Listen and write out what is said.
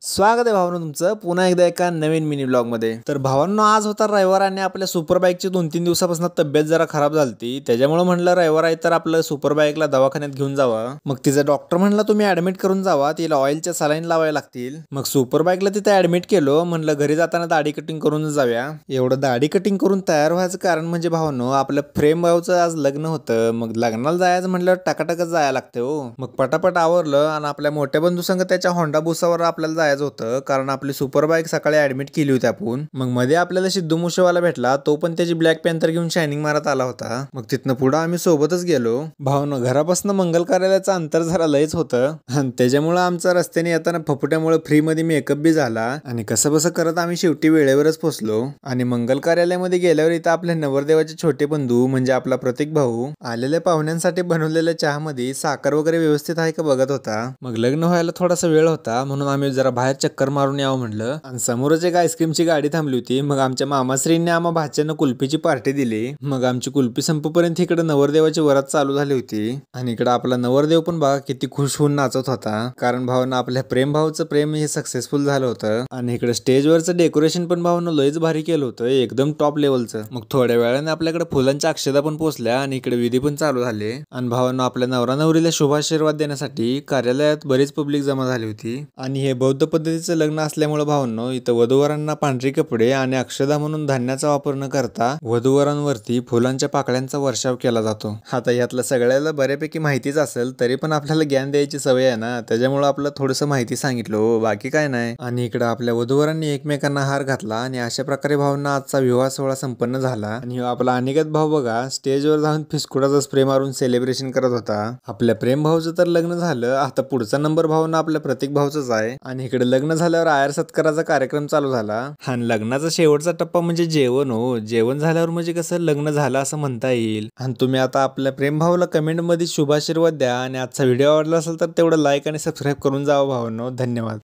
स्वागत आहे भावांनो तुमचं पुन्हा एकदा एका नवीन मिनी ब्लॉग मध्ये। तर भावांनो आज होता रविवार आणि आपल्या सुपर बाईकची 2-3 दिवसापासून तब्येत जरा खराब झालती, त्याच्यामुळे म्हणलं रविवार आहे तर आपलं सुपर बाईकला दवाखान्यात घेऊन जावा। मग तिचा डॉक्टर म्हणला तुम्ही ऍडमिट करून जावा, तिला ऑइलच्या सलाईन लावायला लागतील। मग सुपर बाईकला तिथे ऍडमिट केलो, म्हणलं घरी जाताना दाढी कटिंग करून जाव्या। एवढं दाढी कटिंग करून तयार व्हायचं कारण म्हणजे भावांनो आपलं फ्रेम भाऊचं आज लग्न होतं, मग लग्नाला जायचं म्हणलं टकाटकच जायला लागते हो। मग पटापट आवरलं आणि आपल्या मोठ्या बंधू संग त्याच्या होंडा बुसावर आपल्याला जायचं होतं, कारण आपली सुपर बाईक सकाळी ऍडमिट केली होती आपण। मग मध्ये आपल्याला सिद्धू मुसेवाला भेटला, तो पण त्याची ब्लॅक पॅन्थर घेऊन शायनिंग मारत आला होता। मग तिथनं पुढे आम्ही सोबतच गेलो। भावनो घरापासून मंगल कार्यालयाचं अंतर जरा लयच होतं आणि त्याच्यामुळे आमचा रस्त्याने येताना फपुट्यामुळे फ्री मध्ये मेकअप बी झाला आणि कसं बसं करत आम्ही शेवटी वेळेवरच पोहोचलो। आणि मंगल कार्यालयामध्ये गेल्यावर इथं आपल्या नवरदेवाचे छोटे बंधू म्हणजे आपला प्रतीक भाऊ आलेल्या पाहुण्यांसाठी बनवलेल्या चहामध्ये साखर वगैरे व्यवस्थित आहे का बघत होता। मग लग्न व्हायला थोडासा वेळ होता म्हणून आम्ही जरा बाहेर चक्कर मारून यावं म्हणलं आणि समोरच एक आईस्क्रीमची गाडी थांबली होती। मग आमच्या मामाश्रींनी आम्हा भाच्यानं कुल्फीची पार्टी दिली। मग आमची कुल्फी संपेपर्यंत इकडे नवरदेवाची वरात चालू झाली होती आणि इकडे आपला नवरदेव पण बघा किती खुश होऊन नाचत होता, कारण भावानं आपल्या प्रेम भाऊचं प्रेम हे सक्सेसफुल झालं होतं। आणि इकडे स्टेजवरचं डेकोरेशन पण भावानं लयच भारी केलं होतं, एकदम टॉप लेवलचं। मग थोड्या वेळाने आपल्याकडे फुलांच्या अक्षदा पण पोहोचल्या आणि इकडे विधी पण चालू झाले आणि भावानं आपल्या नवरा नवरीला शुभाशीर्वाद देण्यासाठी कार्यालयात बरीच पब्लिक जमा झाली होती। आणि हे बौद्ध पद्धतीचं लग्न असल्यामुळे भावांनो इथं वधूवरांना पांढरी कपडे आणि अक्षदा म्हणून धान्याचा वापर न करता वधूवरांवरती फुलांच्या पाकळ्यांचा वर्षाव केला जातो। आता यातलं सगळ्याला बऱ्यापैकी माहितीच असेल, तरी पण आपल्याला ज्ञान द्यायची सवय आहे ना, त्याच्यामुळे आपलं थोडंसं माहिती सांगितलं, बाकी काय नाही। आणि इकडं आपल्या वधूवरांनी एकमेकांना हार घातला आणि अशा प्रकारे भावांना आजचा विवाह सोहळा संपन्न झाला। आणि आपला अनिकेत भाऊ बघा स्टेजवर जाऊन फिस्कुडाचा स्प्रे मारून सेलिब्रेशन करत होता। आपल्या प्रेम भाऊचं तर लग्न झालं, आता पुढचा नंबर भावना आपल्या प्रतीक भाऊचाच आहे। आणि इकडे लग्न झाल्यावर आयर सत्काराचा कार्यक्रम चालू झाला आणि लग्नाचा शेवटचा टप्पा म्हणजे जेवण हो। जेवण झाल्यावर म्हणजे कसं लग्न झालं असं म्हणता येईल। आणि तुम्ही आता आपल्या प्रेम भाऊला कमेंट मध्ये शुभाशीर्वाद द्या आणि आजचा व्हिडिओ आवडला असेल तर तेवढं लाईक आणि सबस्क्राईब करून जावा भावांनो। धन्यवाद।